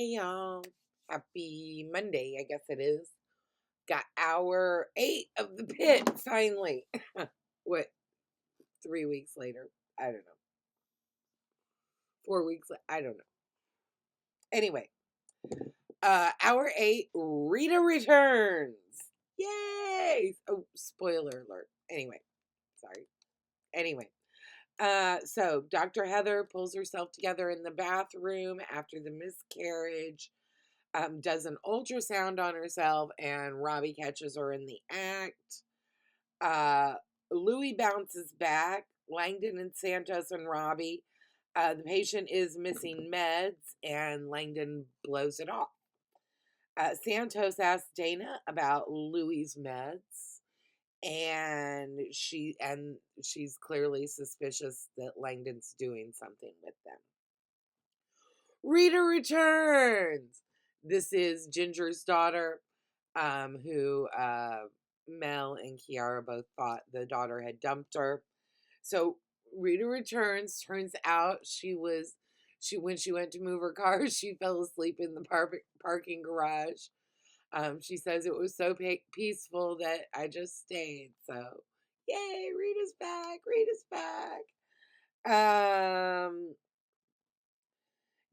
Hey y'all. Happy Monday, I guess it is. Got hour 8 of the pit finally. What, 3 weeks later? I don't know. 4 weeks I don't know. Anyway, hour 8, Rita returns. Yay! Oh, spoiler alert. Anyway, sorry. Anyway, so Dr. Heather pulls herself together in the bathroom after the miscarriage. Does an ultrasound on herself, and Robbie catches her in the act. Louis bounces back. Langdon and Santos and Robbie. The patient is missing meds, and Langdon blows it off. Santos asks Dana about Louis's meds, and she's clearly suspicious that Langdon's doing something with them. Rita returns. This is Ginger's daughter, who Mel and Kiara both thought the daughter had dumped her. So Rita returns. Turns out when she went to move her car, she fell asleep in the parking garage. She says it was so peaceful that I just stayed. So, yay, Rita's back. Rita's back.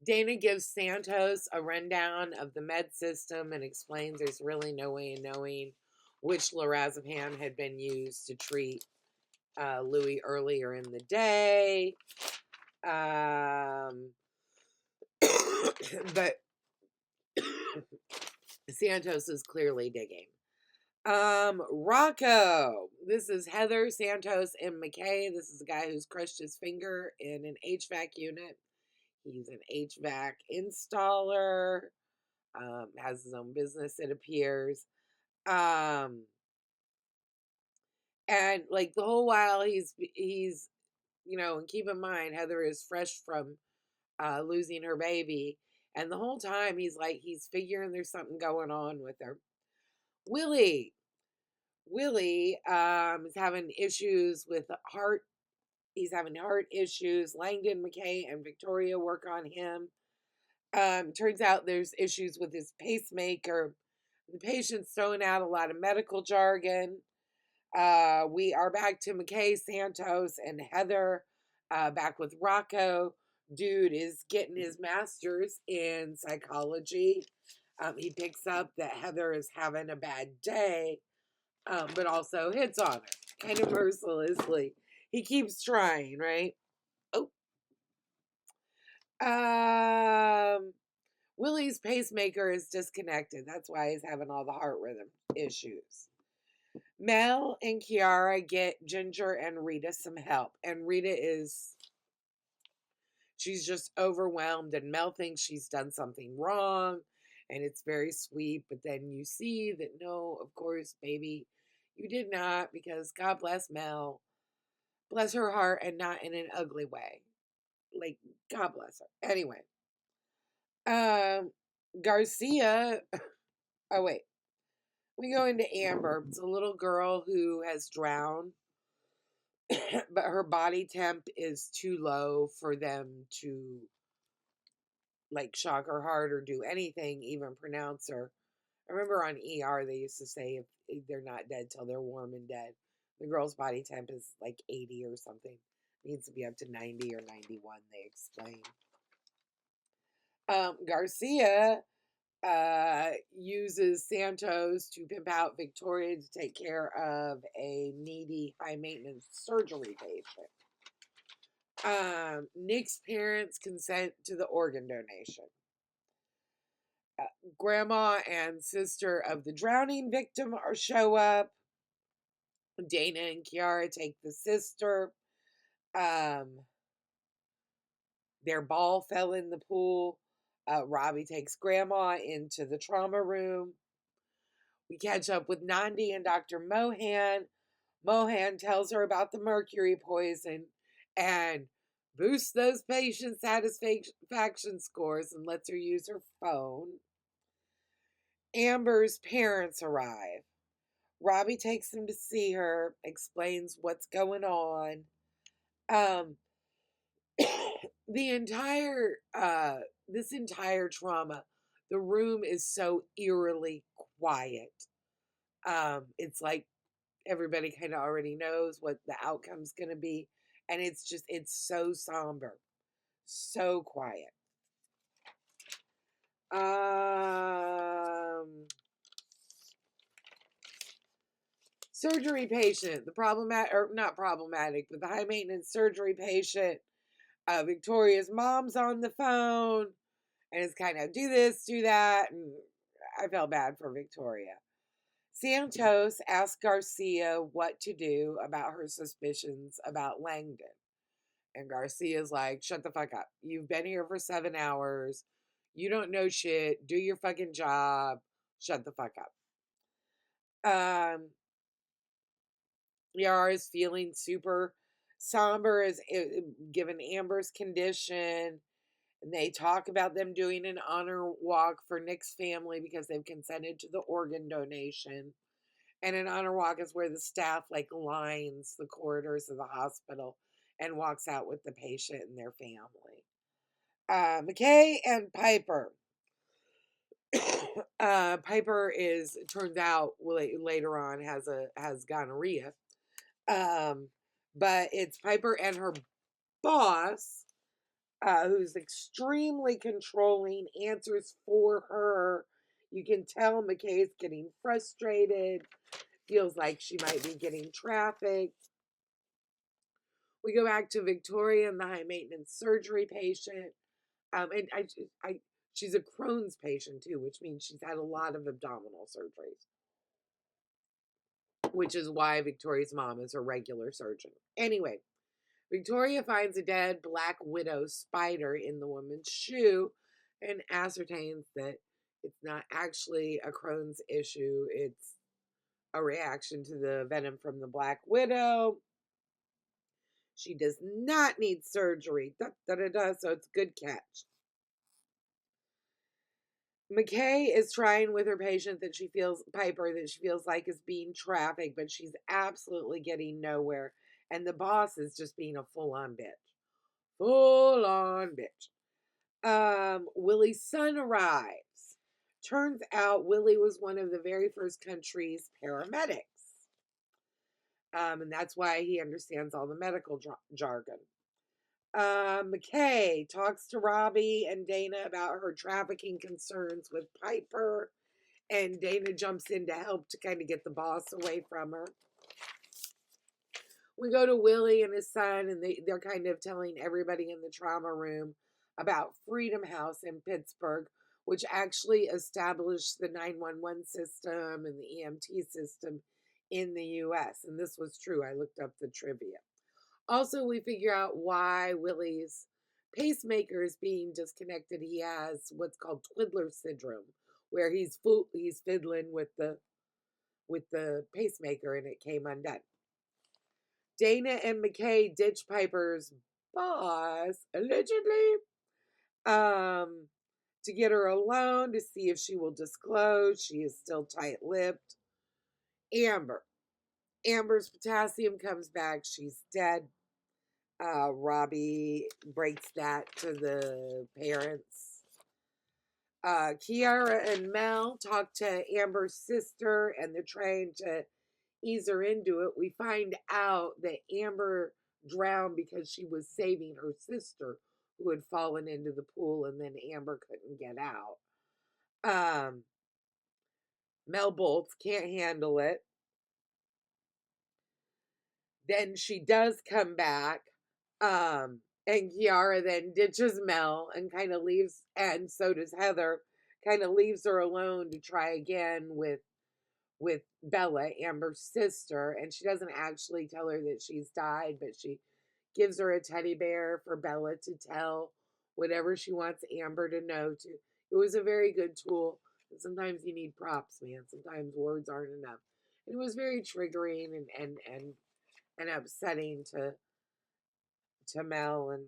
Dana gives Santos a rundown of the med system and explains there's really no way of knowing which lorazepam had been used to treat Louis earlier in the day. But Santos is clearly digging. Rocco. This is Heather, Santos, and McKay. This is a guy who's crushed his finger in an HVAC unit. He's an HVAC installer. Has his own business, it appears. And like the whole while he's and keep in mind Heather is fresh from losing her baby, and the whole time he's figuring there's something going on with her. Willie is having issues with heart. He's having heart issues. Langdon, McKay, and Victoria work on him. Turns out there's issues with his pacemaker. The patient's throwing out a lot of medical jargon. We are back to McKay, Santos, and Heather. Back with Rocco. Dude is getting his master's in psychology. He picks up that Heather is having a bad day, but also hits on her kind of mercilessly. He keeps trying, right? Willie's pacemaker is disconnected. That's why he's having all the heart rhythm issues. Mel and Kiara get Ginger and Rita some help. And she's just overwhelmed. And Mel thinks she's done something wrong. And it's very sweet. But then you see that, no, of course, baby, you did not. Because God bless Mel. Bless her heart, and not in an ugly way. Like, God bless her. Anyway. Garcia. Oh, wait. We go into Amber. It's a little girl who has drowned, but her body temp is too low for them to shock her heart or do anything, even pronounce her. I remember on ER they used to say if they're not dead till they're warm and dead. The girl's body temp is 80 or something. It needs to be up to 90 or 91, they explain. Garcia uses Santos to pimp out Victoria to take care of a needy, high-maintenance surgery patient. Nick's parents consent to the organ donation. Grandma and sister of the drowning victim show up. Dana and Kiara take the sister. Their ball fell in the pool. Robbie takes Grandma into the trauma room. We catch up with Nandi and Dr. Mohan. Mohan tells her about the mercury poison and boosts those patient satisfaction scores and lets her use her phone. Amber's parents arrive. Robbie takes them to see her, explains what's going on. This entire trauma The room is so eerily quiet. It's like everybody kind of already knows what the outcome's going to be. And it's so somber, so quiet. Surgery patient, the problematic, or not problematic, but the high maintenance surgery patient. Victoria's mom's on the phone and it's kind of do this, do that. And I felt bad for Victoria. Santos asked Garcia what to do about her suspicions about Langdon. And Garcia's like, shut the fuck up. You've been here for 7 hours. You don't know shit. Do your fucking job. Shut the fuck up. Yara is feeling super somber as given Amber's condition. And they talk about them doing an honor walk for Nick's family because they've consented to the organ donation. And an honor walk is where the staff like lines the corridors of the hospital and walks out with the patient and their family. McKay and Piper. Piper turns out later on has gonorrhea. But it's Piper and her boss, who's extremely controlling, answers for her. You can tell McKay's getting frustrated, feels like she might be getting trafficked. We go back to Victoria and the high maintenance surgery patient. And she's a Crohn's patient too, which means she's had a lot of abdominal surgeries, which is why Victoria's mom is a regular surgeon. Anyway, Victoria finds a dead black widow spider in the woman's shoe and ascertains that it's not actually a Crohn's issue. It's a reaction to the venom from the black widow. She does not need surgery. So it's a good catch. McKay is trying with her patient Piper, that she feels like is being trafficked, but she's absolutely getting nowhere. And the boss is just being a full-on bitch. Full-on bitch. Willie's son arrives. Turns out Willie was one of the very first country's paramedics. And that's why he understands all the medical jargon. McKay talks to Robbie and Dana about her trafficking concerns with Piper, and Dana jumps in to help to kind of get the boss away from her. We go to Willie and his son, and they're kind of telling everybody in the trauma room about Freedom House in Pittsburgh, which actually established the 911 system and the EMT system in the U.S. And this was true. I looked up the trivia. Also, we figure out why Willie's pacemaker is being disconnected. He has what's called Twiddler syndrome, where he's fiddling with the pacemaker and it came undone. Dana and McKay ditch Piper's boss, allegedly, to get her alone to see if she will disclose. She is still tight-lipped. Amber's potassium comes back. She's dead. Robbie breaks that to the parents. Kiara and Mel talk to Amber's sister, and they're trying to ease her into it. We find out that Amber drowned because she was saving her sister, who had fallen into the pool, and then Amber couldn't get out. Mel bolts, can't handle it. Then she does come back, and Kiara then ditches Mel and kind of leaves, and so does Heather, kind of leaves her alone to try again with Bella, Amber's sister, and she doesn't actually tell her that she's died, but she gives her a teddy bear for Bella to tell whatever she wants Amber to know. It was a very good tool. And sometimes you need props, man. Sometimes words aren't enough. And it was very triggering and upsetting to Mel, and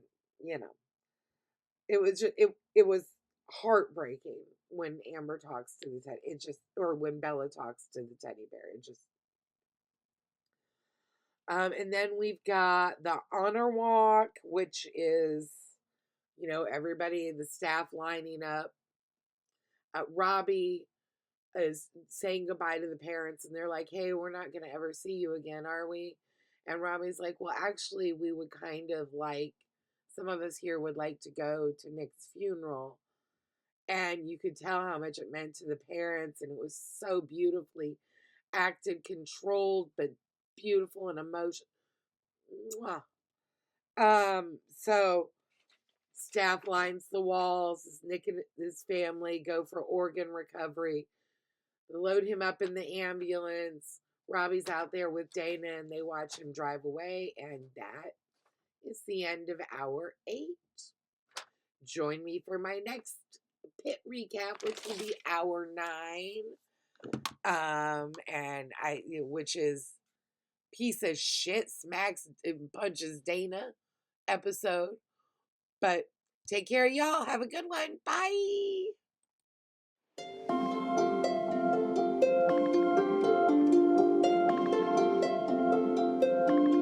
it was just it was heartbreaking when Amber talks to the teddy. Or when Bella talks to the teddy bear. And then we've got the honor walk, which is everybody, the staff lining up. Robbie is saying goodbye to the parents, and they're like, "Hey, we're not going to ever see you again, are we?" And Robbie's like, "Well, actually, we would kind of like, some of us here would like to go to Nick's funeral." And you could tell how much it meant to the parents, and it was so beautifully acted, controlled, but beautiful and emotional. So staff lines the walls as Nick and his family go for organ recovery. They load him up in the ambulance. Robbie's out there with Dana, and they watch him drive away, and that is the end of hour 8. Join me for my next Pitt recap, which will be hour 9. Which is piece of shit smacks and punches Dana episode. But take care, y'all. Have a good one. Bye.